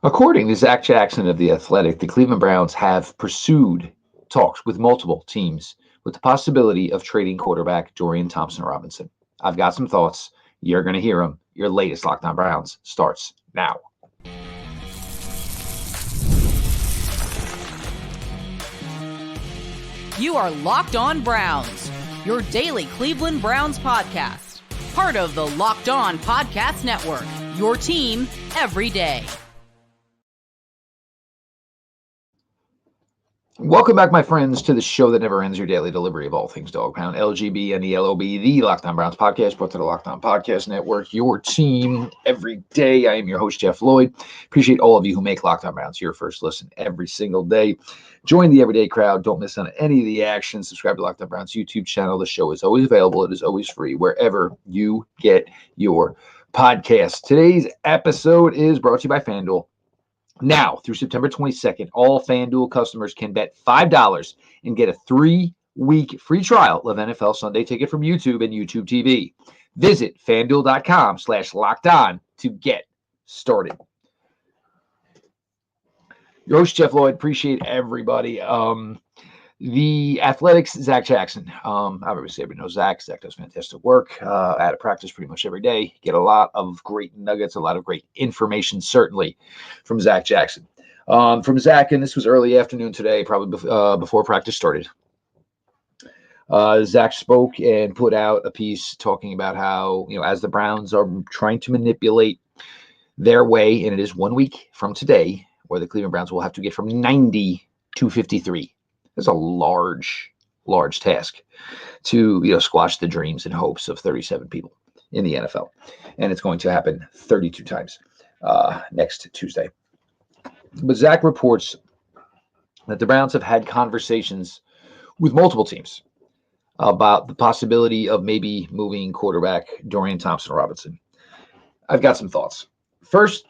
According to Zach Jackson of The Athletic, the Cleveland Browns have pursued talks with multiple teams with the possibility of trading quarterback Dorian Thompson-Robinson. I've got some thoughts. You're going to hear them. Your latest Locked On Browns starts now. You are Locked On Browns, your daily Cleveland Browns podcast. Part of the Locked On Podcast Network, your team every day. Welcome back, my friends, to the show that never ends, your daily delivery of all things Dog Pound, LGB, and the LOB, the Locked On Browns podcast, brought to the Locked On Podcast Network, your team every day. I am your host, Jeff Lloyd. Appreciate all of you who make Locked On Browns your first listen every single day. Join the everyday crowd. Don't miss out on any of the action. Subscribe to Locked On Browns YouTube channel. The show is always available. It is always free wherever you get your podcast. Today's episode is brought to you by FanDuel. Now, through September 22nd, all FanDuel customers can bet $5 and get a 3-week free trial of NFL Sunday Ticket from YouTube and YouTube TV. Visit FanDuel.com/LockedOn to get started. Your host, Jeff Lloyd. Appreciate everybody. The Athletics, Zach Jackson. Obviously, everybody knows Zach. Zach does fantastic work out of practice pretty much every day. Get a lot of great nuggets, a lot of great information, certainly, from Zach Jackson. From Zach, and this was early afternoon today, probably before practice started. Zach spoke and put out a piece talking about how, as the Browns are trying to manipulate their way, and it is 1 week from today, where the Cleveland Browns will have to get from 90 to 53. It's a large task to squash the dreams and hopes of 37 people in the NFL, and it's going to happen 32 times next Tuesday. But Zach reports that the Browns have had conversations with multiple teams about the possibility of maybe moving quarterback Dorian Thompson-Robinson. I've got some thoughts. First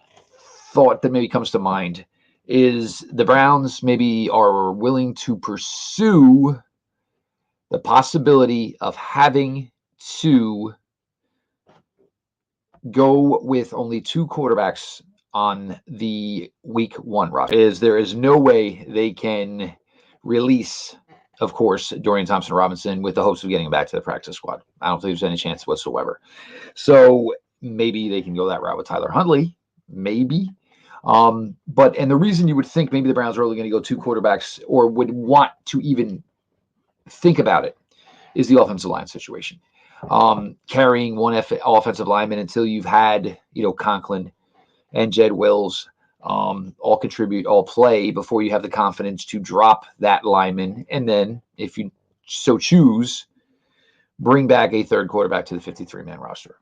thought that maybe comes to mind is the Browns maybe are willing to pursue the possibility of having to go with only two quarterbacks on the week 1 roster. There is no way they can release, of course, Dorian Thompson-Robinson with the hopes of getting him back to the practice squad. I don't think there's any chance whatsoever. So maybe they can go that route with Tyler Huntley, maybe. And the reason you would think maybe the Browns are only going to go two quarterbacks or would want to even think about it is the offensive line situation. Carrying one offensive lineman until you've had, Conklin and Jed Wills all contribute, all play before you have the confidence to drop that lineman. And then if you so choose, bring back a third quarterback to the 53-man roster.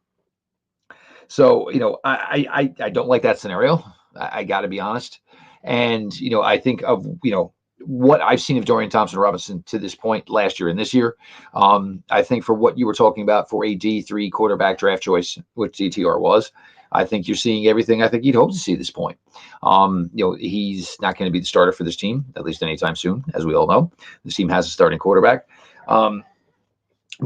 So, I don't like that scenario. I got to be honest. And, I think of, what I've seen of Dorian Thompson-Robinson to this point last year and this year. I think for what you were talking about for a D3 quarterback draft choice, which DTR was, I think you're seeing everything I think you'd hope to see at this point. He's not going to be the starter for this team, at least anytime soon, as we all know. This team has a starting quarterback. But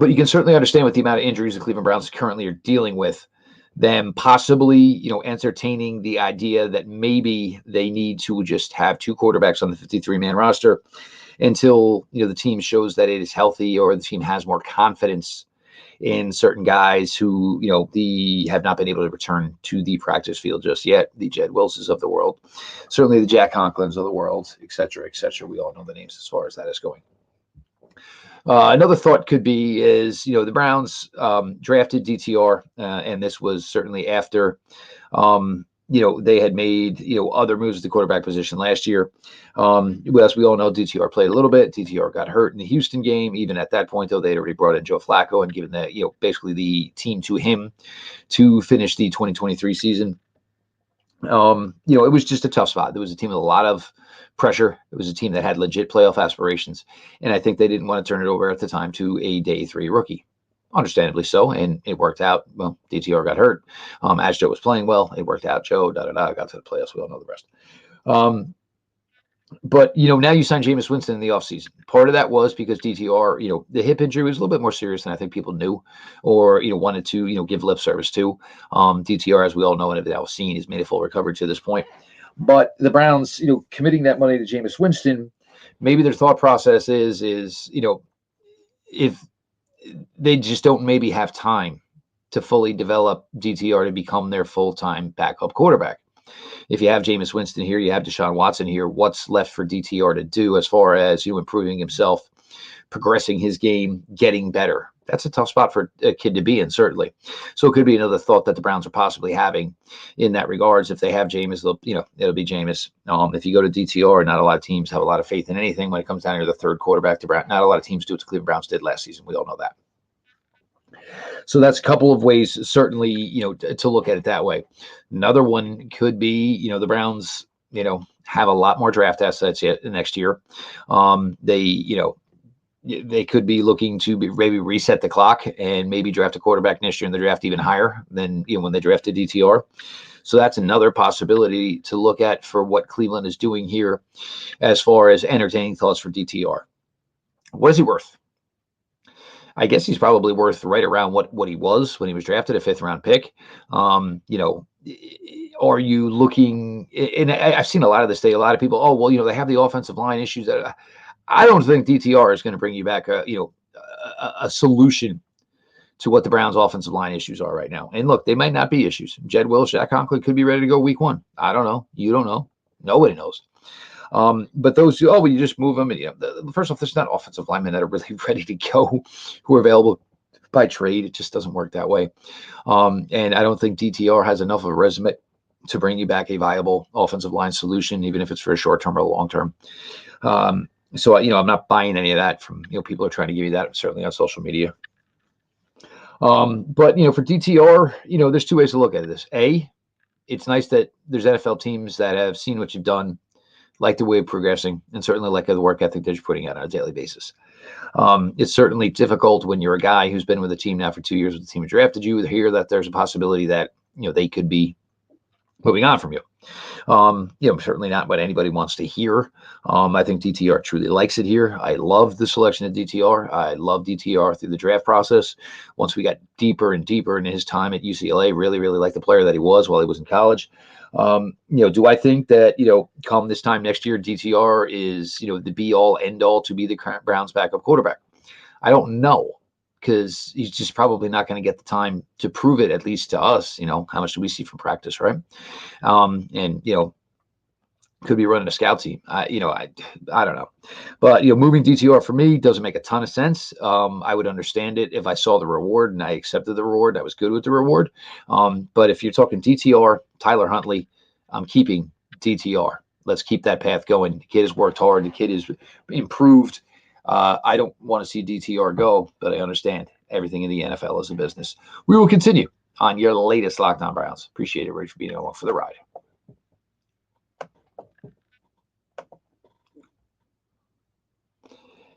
you can certainly understand with the amount of injuries the Cleveland Browns currently are dealing with, them possibly, entertaining the idea that maybe they need to just have two quarterbacks on the 53-man roster until, the team shows that it is healthy or the team has more confidence in certain guys who, have not been able to return to the practice field just yet. The Jed Wilsons of the world, certainly the Jack Conklins of the world, et cetera, et cetera. We all know the names as far as that is going. Another thought could be is, the Browns drafted DTR, and this was certainly after, they had made, other moves at the quarterback position last year. As we all know, DTR played a little bit. DTR got hurt in the Houston game. Even at that point, though, they'd already brought in Joe Flacco and given that, basically the team to him to finish the 2023 season. It was just a tough spot. There was a team with a lot of pressure. It was a team that had legit playoff aspirations. And I think they didn't want to turn it over at the time to a day 3 rookie. Understandably so. And it worked out. Well, DTR got hurt. As Joe was playing well, it worked out. Joe, got to the playoffs. We all know the rest. But, now you signed Jameis Winston in the offseason. Part of that was because DTR, the hip injury was a little bit more serious than I think people knew or, wanted to, give lip service to. DTR, as we all know and have now seen, has made a full recovery to this point. But the Browns, committing that money to Jameis Winston, maybe their thought process is, if they just don't maybe have time to fully develop DTR to become their full-time backup quarterback. If you have Jameis Winston here, you have Deshaun Watson here, what's left for DTR to do as far as improving himself, progressing his game, getting better? That's a tough spot for a kid to be in, certainly. So it could be another thought that the Browns are possibly having in that regards. If they have Jameis, it'll be Jameis. If you go to DTR, not a lot of teams have a lot of faith in anything when it comes down to the third quarterback. Not a lot of teams do what the Cleveland Browns did last season. We all know that. So that's a couple of ways, certainly, to look at it that way. Another one could be, the Browns, have a lot more draft assets yet next year. They could be looking to maybe reset the clock and maybe draft a quarterback next year in the draft even higher than when they drafted DTR. So that's another possibility to look at for what Cleveland is doing here as far as entertaining thoughts for DTR. What is he worth? I guess he's probably worth right around what he was when he was drafted, a 5th-round pick. Are you looking, and I've seen a lot of this day, a lot of people, they have the offensive line issues. I don't think DTR is going to bring you back a solution to what the Browns' offensive line issues are right now. And look, they might not be issues. Jed Wills, Jack Conklin could be ready to go week 1. I don't know. You don't know. Nobody knows. But those who, you just move them. And, first off, there's not offensive linemen that are really ready to go who are available by trade. It just doesn't work that way. And I don't think DTR has enough of a resume to bring you back a viable offensive line solution, even if it's for a short term or long term. So, I'm not buying any of that from, people are trying to give you that, certainly on social media. But, for DTR, there's 2 ways to look at this. A, it's nice that there's NFL teams that have seen what you've done, like the way of progressing, and certainly like the work ethic that you're putting out on a daily basis. It's certainly difficult when you're a guy who's been with the team now for 2 years, with the team who drafted you, to hear that there's a possibility that, they could be moving on from you. Certainly not what anybody wants to hear. I think DTR truly likes it here. I love the selection of DTR. I love DTR through the draft process. Once we got deeper and deeper into his time at UCLA, really, really liked the player that he was while he was in college. Do I think that, come this time next year, DTR is, the be all end all to be the Browns backup quarterback? I don't know, because he's just probably not going to get the time to prove it, at least to us. How much do we see from practice, right? And could be running a scout team. I don't know. But, moving DTR for me doesn't make a ton of sense. I would understand it if I saw the reward and I accepted the reward. I was good with the reward. But if you're talking DTR, Tyler Huntley, I'm keeping DTR. Let's keep that path going. The kid has worked hard. The kid is improved. I don't want to see DTR go, but I understand everything in the NFL is a business. We will continue on your latest Locked On Browns. Appreciate it, Rich, for being along for the ride.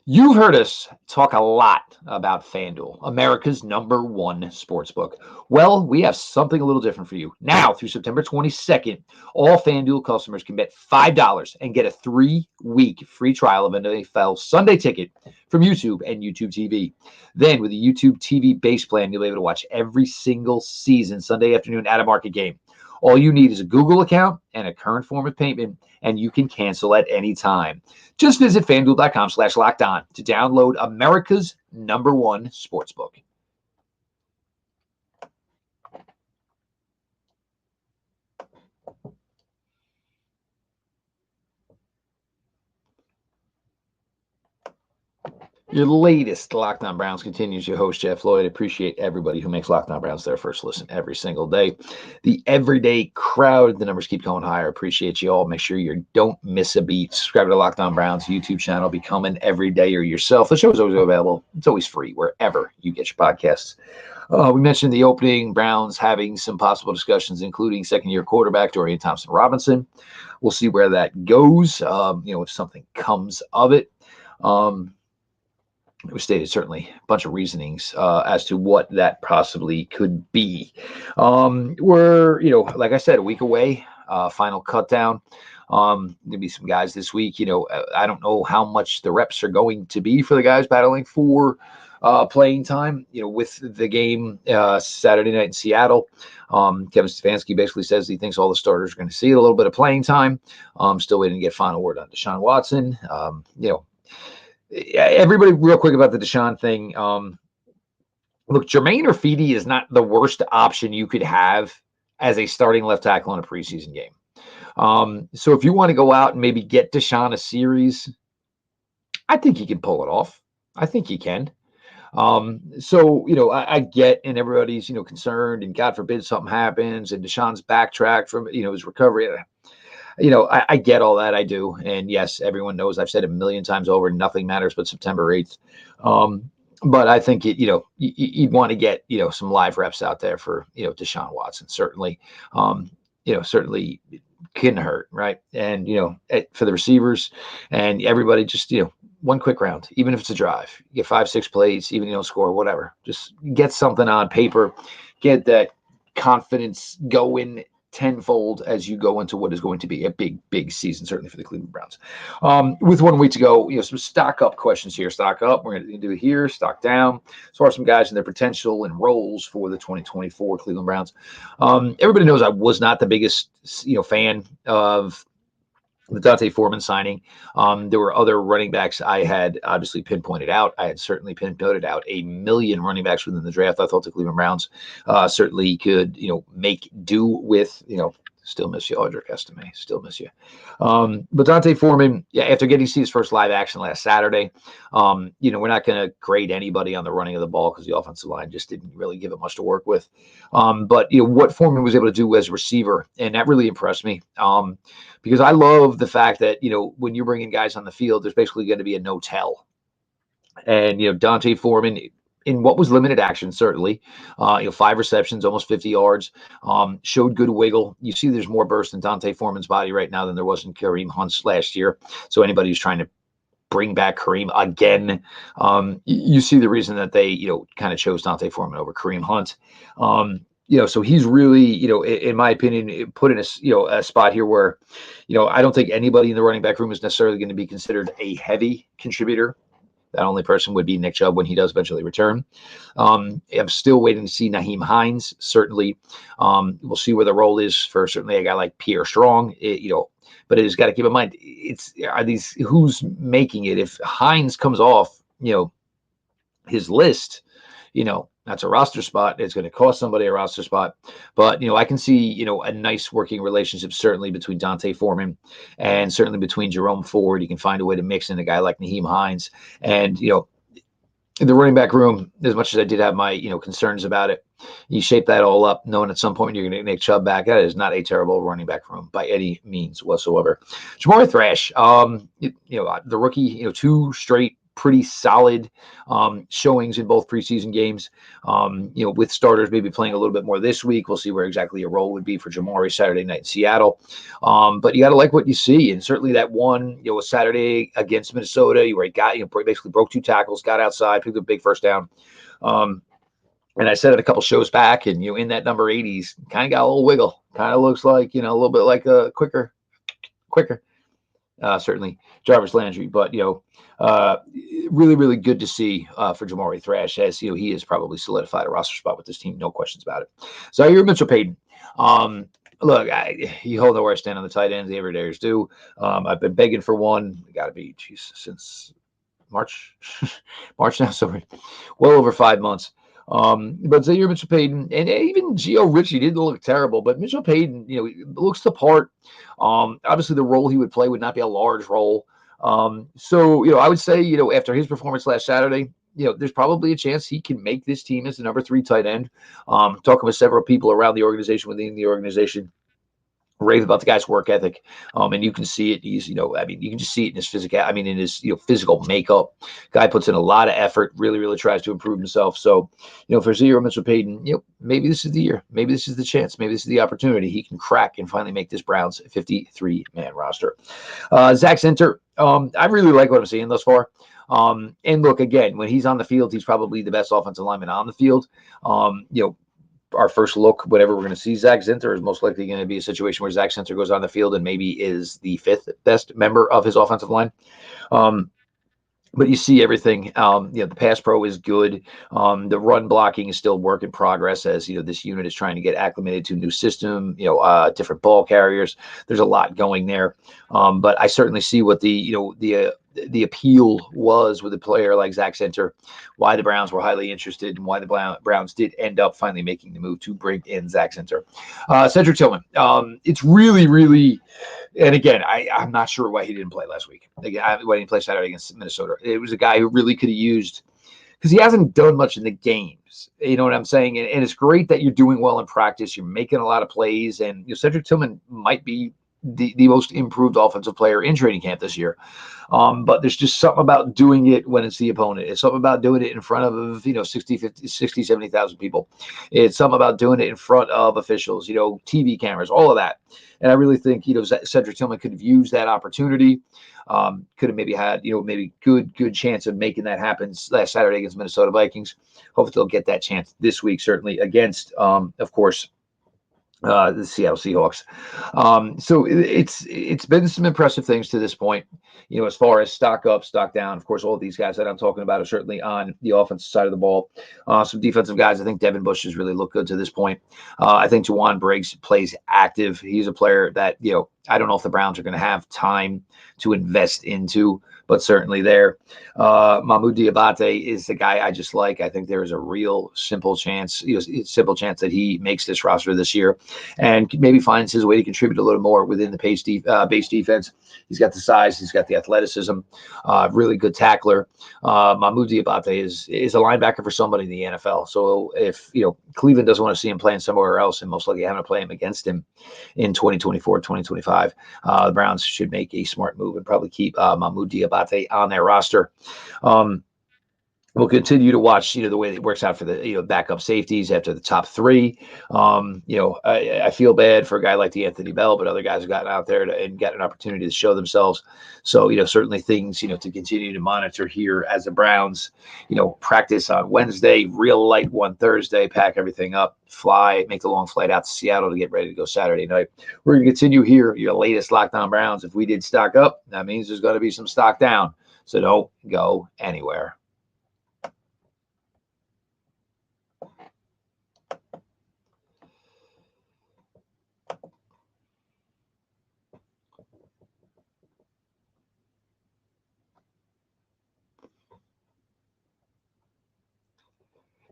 You've heard us talk a lot about FanDuel, America's #1 sportsbook. Well, we have something a little different for you. Now, through September 22nd, all FanDuel customers can bet $5 and get a 3-week free trial of an NFL Sunday ticket from YouTube and YouTube TV. Then, with a YouTube TV base plan, you'll be able to watch every single season Sunday afternoon at a market game. All you need is a Google account and a current form of payment, and you can cancel at any time. Just visit FanDuel.com/LockedOn to download America's #1 sportsbook. Your latest Locked On Browns continues. Your host, Jeff Lloyd. Appreciate everybody who makes Locked On Browns their first listen every single day. The everyday crowd, the numbers keep going higher. Appreciate you all. Make sure you don't miss a beat. Subscribe to Locked On Browns YouTube channel. Become an everydayer yourself. The show is always available. It's always free wherever you get your podcasts. We mentioned the opening, Browns having some possible discussions, including second-year quarterback Dorian Thompson-Robinson. We'll see where that goes, if something comes of it. It was stated certainly a bunch of reasonings as to what that possibly could be. We're, like I said, a week away, final cut down. There'll be some guys this week. I don't know how much the reps are going to be for the guys battling for playing time, with the game Saturday night in Seattle. Kevin Stefanski basically says he thinks all the starters are going to see a little bit of playing time. Still waiting to get final word on Deshaun Watson. Everybody real quick about the Deshaun thing. Look, Jermaine Urfidi is not the worst option you could have as a starting left tackle in a preseason game. So if you want to go out and maybe get Deshaun a series, I think he can pull it off. I think he can. I get, and everybody's, concerned, and God forbid something happens and Deshaun's backtracked from, his recovery. I get all that. I do. And yes, everyone knows, I've said it a million times over, nothing matters but September 8th. But I think you'd want to get, some live reps out there for, Deshaun Watson, certainly, certainly can hurt. Right. And, for the receivers and everybody, just, one quick round, even if it's a drive, you get 5-6 plays, even if you don't score, whatever, just get something on paper, get that confidence going tenfold as you go into what is going to be a big, big season, certainly for the Cleveland Browns. With 1 week to go, some stock up questions here. Stock up, we're going to do it here. Stock down. As far as some guys and their potential and roles for the 2024 Cleveland Browns. Everybody knows I was not the biggest, fan of the Dante Foreman signing. There were other running backs I had obviously pinpointed out. I had certainly pinpointed out a million running backs within the draft. I thought the Cleveland Browns certainly could, make do with, still miss you, Audric Estime. Still miss you. But Dante Foreman, after getting to see his first live action last Saturday, we're not going to grade anybody on the running of the ball because the offensive line just didn't really give it much to work with. But what Foreman was able to do as a receiver, and that really impressed me. Because I love the fact that, when you're bringing guys on the field, there's basically going to be a no tell. And, Dante Foreman, in what was limited action, certainly, 5 receptions, almost 50 yards, showed good wiggle. You see there's more burst in Dante Foreman's body right now than there was in Kareem Hunt's last year. So anybody who's trying to bring back Kareem again, you see the reason that they, kind of chose Dante Foreman over Kareem Hunt. So he's really, in my opinion, put in a spot here where, I don't think anybody in the running back room is necessarily going to be considered a heavy contributor. That only person would be Nick Chubb when he does eventually return. I'm still waiting to see Nyheim Hines. Certainly, we'll see where the role is for certainly a guy like Pierre Strong. But it has got to keep in mind, who's making it? If Hines comes off, his list, that's a roster spot. It's going to cost somebody a roster spot. But, I can see, a nice working relationship, certainly between Dante Foreman and certainly between Jerome Ford. You can find a way to mix in a guy like Nyheim Hines. And, in the running back room, as much as I did have my, concerns about it, you shape that all up, knowing at some point you're going to make Chubb back. That is not a terrible running back room by any means whatsoever. Jamari Thrash, the rookie, 2 straight pretty solid showings in both preseason games, with starters maybe playing a little bit more this week. We'll see where exactly a role would be for Jamari Saturday night in Seattle. But you got to like what you see. And certainly that one, Saturday against Minnesota, where he got, basically broke 2 tackles, got outside, picked up a big first down. And I said it a couple shows back, and, in that number 80s, kind of got a little wiggle. Kind of looks like, a little bit like a quicker. Certainly Jarvis Landry, but, really, really good to see for Jamari Thrash, as he has probably solidified a roster spot with this team, no questions about it. So you're Mitchell Payton. Look, you hold know where I stand on the tight ends. The everydayers do. I've been begging for one. Got to be, since March now, so well over 5 months. But Zaire Mitchell Payton, and even Gio Ritchie didn't look terrible, but Mitchell Payton, looks the part. Obviously the role he would play would not be a large role. So, I would say, after his performance last Saturday, there's probably a chance he can make this team as the number 3 tight end. Talking with several people around the organization, within the organization, rave about the guy's work ethic. And you can see it. He's, you can just see it in his in his, physical makeup. Guy puts in a lot of effort, really, really tries to improve himself. So, for Zaire Mitchell Payton, maybe this is the year, maybe this is the chance, maybe this is the opportunity he can crack and finally make this Browns 53-man roster. Zach Center, I really like what I'm seeing thus far. And look, again, when he's on the field, he's probably the best offensive lineman on the field. Our first look, whenever we're going to see Zach Zinter, is most likely going to be a situation where Zach Zinter goes on the field and maybe is the 5th best member of his offensive line. But you see everything. The pass pro is good. The run blocking is still work in progress as this unit is trying to get acclimated to a new system. Different ball carriers. There's a lot going there. But I certainly see what the appeal was with a player like Zach Center, why the Browns were highly interested, and why the Browns did end up finally making the move to bring in Zach Center. Cedric Tillman. It's really, really. And again, I'm not sure why he didn't play last week. Again, why didn't he play Saturday against Minnesota? It was a guy who really could have used, because he hasn't done much in the games. You know what I'm saying? And it's great that you're doing well in practice. You're making a lot of plays. And Cedric Tillman might be the most improved offensive player in training camp this year. But there's just something about doing it when it's the opponent. It's something about doing it in front of, 60, 50, 60, 70,000 people. It's something about doing it in front of officials, TV cameras, all of that. And I really think, Cedric Tillman could have used that opportunity. Could have maybe had, maybe good chance of making that happen last Saturday against Minnesota Vikings. Hopefully they'll get that chance this week, certainly against, of course, the Seattle Seahawks. So it's been some impressive things to this point, as far as stock up, stock down. Of course, all of these guys that I'm talking about are certainly on the offensive side of the ball. Some defensive guys. I think Devin Bush has really looked good to this point. I think Juwan Briggs plays active. He's a player that, I don't know if the Browns are going to have time to invest into, but certainly there. Mahmoud Diabate is the guy I just like. I think there is a real simple chance that he makes this roster this year and maybe finds his way to contribute a little more within the base defense. He's got the size. He's got the athleticism. Really good tackler. Mahmoud Diabate is a linebacker for somebody in the NFL. So if, Cleveland doesn't want to see him playing somewhere else and most likely having to play him against him in 2024, 2025, the Browns should make a smart move and probably keep Mahmoud Diabate on their roster. We'll continue to watch, the way it works out for the, backup safeties after the top three. I feel bad for a guy like the Anthony Bell, but other guys have gotten out there and got an opportunity to show themselves. So, certainly things, to continue to monitor here as the Browns, practice on Wednesday, real light one Thursday, pack everything up, fly, make the long flight out to Seattle to get ready to go Saturday night. We're going to continue here, your latest Locked On Browns. If we did stock up, that means there's going to be some stock down. So don't go anywhere.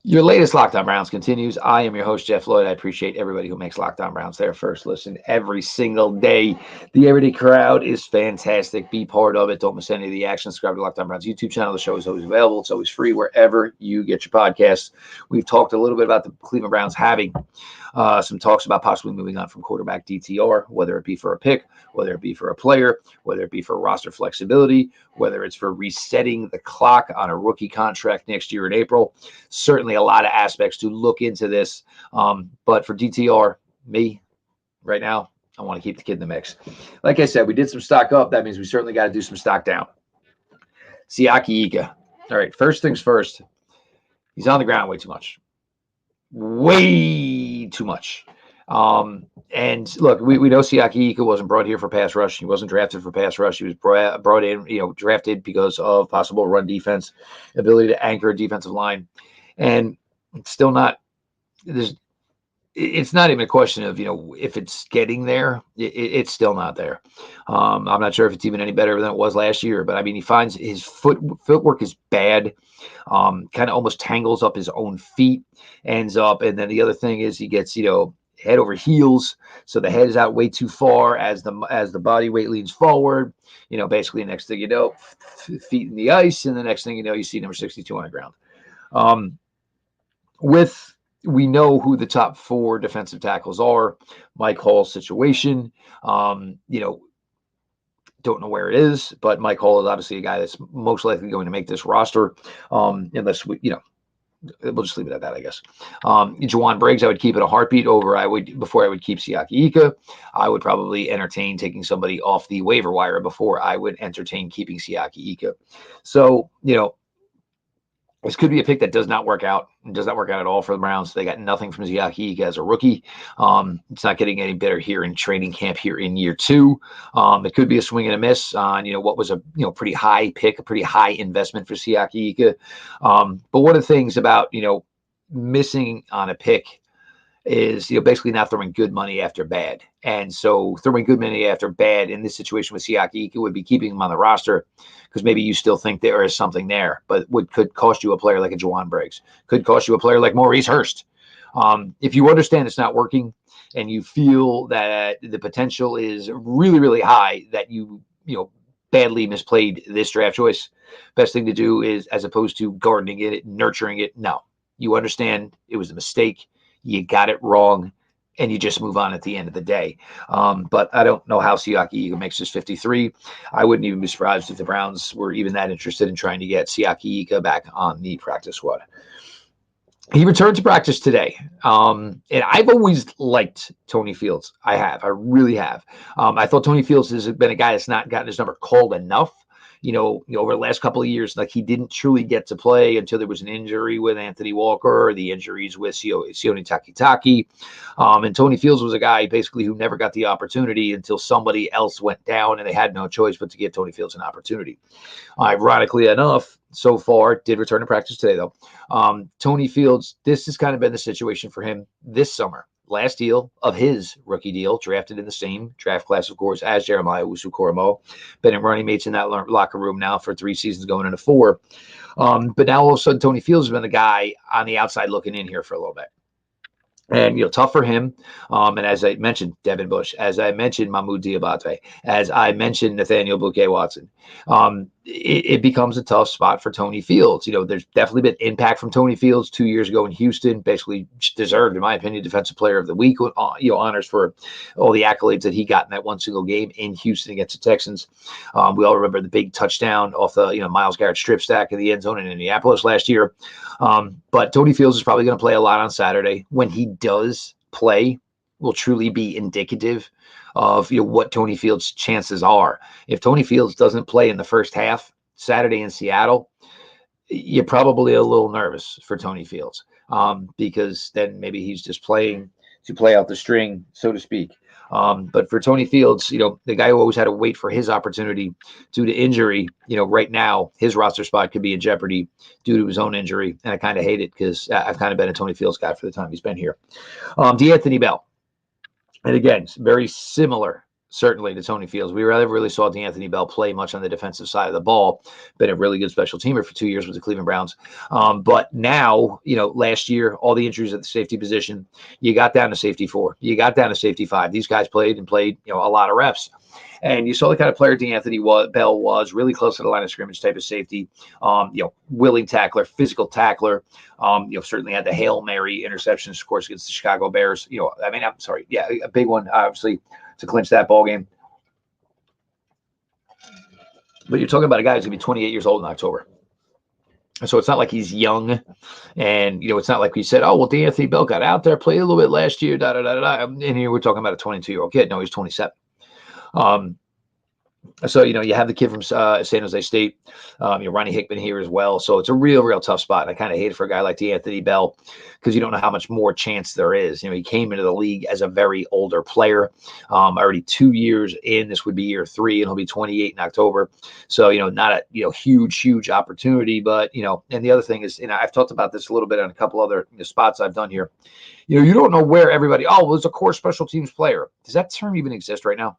Your latest Locked On Browns continues. I am your host, Jeff Lloyd. I appreciate everybody who makes Locked On Browns their first listen every single day. The everyday crowd is fantastic. Be part of it. Don't miss any of the action. Subscribe to Locked On Browns YouTube channel. The show is always available. It's always free wherever you get your podcasts. We've talked a little bit about the Cleveland Browns having some talks about possibly moving on from quarterback DTR, whether it be for a pick, whether it be for a player, whether it be for roster flexibility, whether it's for resetting the clock on a rookie contract next year in April. Certainly a lot of aspects to look into this. But for DTR, me, right now, I want to keep the kid in the mix. Like I said, we did some stock up. That means we certainly got to do some stock down. Siakai Ika. All right, first things first. He's on the ground way too much. Way too much. And look, we know Siakai Ika wasn't brought here for pass rush. He wasn't drafted for pass rush. He was brought in, drafted because of possible run defense, ability to anchor a defensive line. And it's still not, it's not even a question of, if it's getting there, it's still not there. I'm not sure if it's even any better than it was last year, but I mean, he finds his footwork is bad, kind of almost tangles up his own feet, ends up. And then the other thing is he gets, head over heels. So the head is out way too far as the body weight leans forward, basically next thing you know, feet in the ice. And the next thing you know, you see number 62 on the ground. We know who the top four defensive tackles are. Mike Hall's situation, don't know where it is, but Mike Hall is obviously a guy that's most likely going to make this roster, unless we'll just leave it at that, I guess. Juwan Briggs, I would keep it a heartbeat before I would keep Siakai Ika. I would probably entertain taking somebody off the waiver wire before I would entertain keeping Siakai Ika. So, This could be a pick that does not work out. It does not work out at all for the Browns. They got nothing from Siakai Ika as a rookie. It's not getting any better here in training camp here in year 2. It could be a swing and a miss on, what was a, pretty high pick, a pretty high investment for Siakai Ika. But one of the things about, missing on a pick is, basically not throwing good money after bad. And so throwing good money after bad in this situation with Siakai Ika would be keeping him on the roster because maybe you still think there is something there, but could cost you a player like a Juwan Briggs, could cost you a player like Maurice Hurst. If you understand it's not working and you feel that the potential is really, really high that you badly misplayed this draft choice, best thing to do is, as opposed to gardening it, nurturing it, no. You understand it was a mistake. You got it wrong, and you just move on at the end of the day. But I don't know how Siakai Ika makes this 53. I wouldn't even be surprised if the Browns were even that interested in trying to get Siakai Ika back on the practice squad. He returned to practice today, and I've always liked Tony Fields. I really have. I thought Tony Fields has been a guy that's not gotten his number called enough. Over the last couple of years, like he didn't truly get to play until there was an injury with Anthony Walker, the injuries with Sione Takitaki. And Tony Fields was a guy basically who never got the opportunity until somebody else went down and they had no choice but to give Tony Fields an opportunity. Ironically enough, so far, did return to practice today, though. Tony Fields, this has kind of been the situation for him this summer. Last deal of his rookie deal, drafted in the same draft class, of course, as Jeremiah Owusu-Koramoah. Been in running mates in that locker room now for 3 seasons, going into 4. But now all of a sudden, Tony Fields has been the guy on the outside looking in here for a little bit. And, tough for him. And as I mentioned, Devin Bush, as I mentioned, Mahmoud Diabate, as I mentioned, Nathaniel Bouquet-Watson, it becomes a tough spot for Tony Fields. There's definitely been impact from Tony Fields 2 years ago in Houston, basically deserved, in my opinion, Defensive Player of the Week, honors for all the accolades that he got in that one single game in Houston against the Texans. We all remember the big touchdown off the, Myles Garrett strip stack in the end zone in Indianapolis last year. But Tony Fields is probably going to play a lot on Saturday. When he does play, will truly be indicative of what Tony Fields' chances are. If Tony Fields doesn't play in the first half Saturday in Seattle, you're probably a little nervous for Tony Fields, because then maybe he's just playing to play out the string, so to speak. But for Tony Fields, the guy who always had to wait for his opportunity due to injury, right now his roster spot could be in jeopardy due to his own injury. And I kind of hate it because I've kind of been a Tony Fields guy for the time he's been here. DeAnthony Bell. And again, very similar, certainly, to Tony Fields. We really saw DeAnthony Bell play much on the defensive side of the ball. Been a really good special teamer for 2 years with the Cleveland Browns. But now, last year, all the injuries at the safety position, you got down to safety 4. You got down to safety 5. These guys played, a lot of reps. And you saw the kind of player DeAnthony Bell was, really close to the line of scrimmage type of safety, willing tackler, physical tackler. Certainly had the Hail Mary interceptions, of course, against the Chicago Bears. A big one, obviously, to clinch that ball game. But you're talking about a guy who's going to be 28 years old in October. So it's not like he's young, and it's not like we said, oh, well, DeAnthony Bell got out there, played a little bit last year, And here we're talking about a 22-year-old kid. No, he's 27. So, you have the kid from San Jose State, Ronnie Hickman here as well. So it's a real tough spot. And I kind of hate it for a guy like DeAnthony Bell because you don't know how much more chance there is. He came into the league as a very older player, already 2 years in. This would be year 3, and he'll be 28 in October. So, not a huge opportunity. But, and the other thing is, I've talked about this a little bit on a couple other spots I've done here. You don't know where everybody, there's a core special teams player. Does that term even exist right now?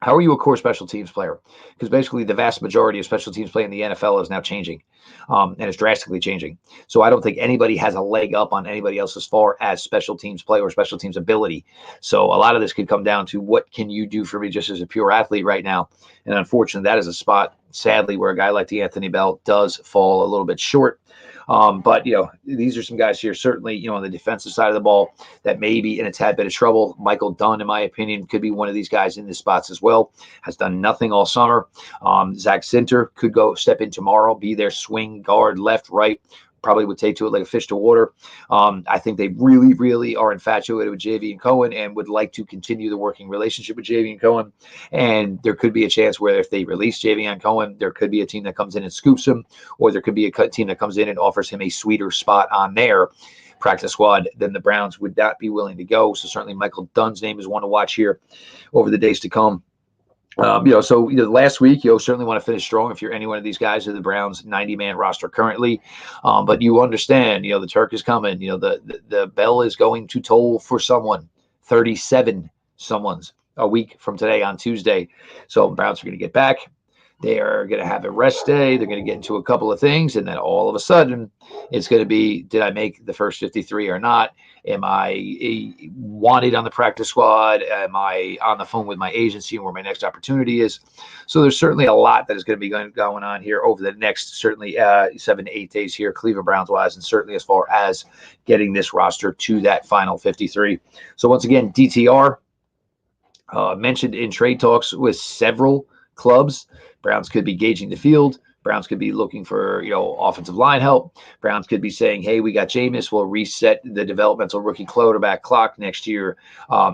How are you a core special teams player? Because basically the vast majority of special teams play in the NFL is now changing, and it's drastically changing. So I don't think anybody has a leg up on anybody else as far as special teams play or special teams ability. So a lot of this could come down to what can you do for me just as a pure athlete right now? And unfortunately, that is a spot, sadly, where a guy like DeAnthony Bell does fall a little bit short. But, these are some guys here, certainly, on the defensive side of the ball that may be in a tad bit of trouble. Michael Dunn, in my opinion, could be one of these guys in the spots as well. Has done nothing all summer. Zach Sinter could go step in tomorrow, be their swing guard, left, right. probably would take to it like a fish to water. I think they really, really are infatuated with Javian Cohen and would like to continue the working relationship with Javian Cohen. And there could be a chance where if they release Javian Cohen, there could be a team that comes in and scoops him, or there could be a team that comes in and offers him a sweeter spot on their practice squad, then the Browns would not be willing to go. So certainly Michael Dunn's name is one to watch here over the days to come. Last week, certainly want to finish strong if you're any one of these guys of the Browns 90-man roster currently. But you understand, the Turk is coming. The bell is going to toll for someone. 37 someone's a week from today on Tuesday. So Browns are going to get back. They are going to have a rest day. They're going to get into a couple of things. And then all of a sudden, it's going to be, did I make the first 53 or not? Am I wanted on the practice squad? Am I on the phone with my agency and where my next opportunity is? So there's certainly a lot that is going to be going on here over the next, certainly 7 to 8 days here, Cleveland Browns wise, and certainly as far as getting this roster to that final 53. So once again, DTR mentioned in trade talks with several clubs. Browns could be gauging the field. Browns could be looking for, offensive line help. Browns could be saying, hey, we got Jameis. We'll reset the developmental rookie quarterback clock next year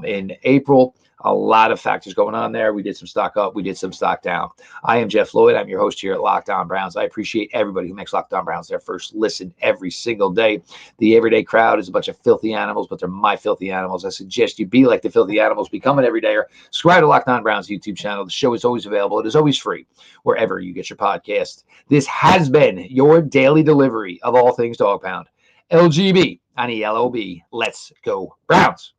in April. A lot of factors going on there. We did some stock up. We did some stock down. I am Jeff Lloyd. I'm your host here at Locked On Browns. I appreciate everybody who makes Locked On Browns their first listen every single day. The everyday crowd is a bunch of filthy animals, but they're my filthy animals. I suggest you be like the filthy animals, become an everydayer. Subscribe to Locked On Browns YouTube channel. The show is always available. It is always free wherever you get your podcast. This has been your daily delivery of all things Dog Pound. LGB on ELOB. Let's go Browns.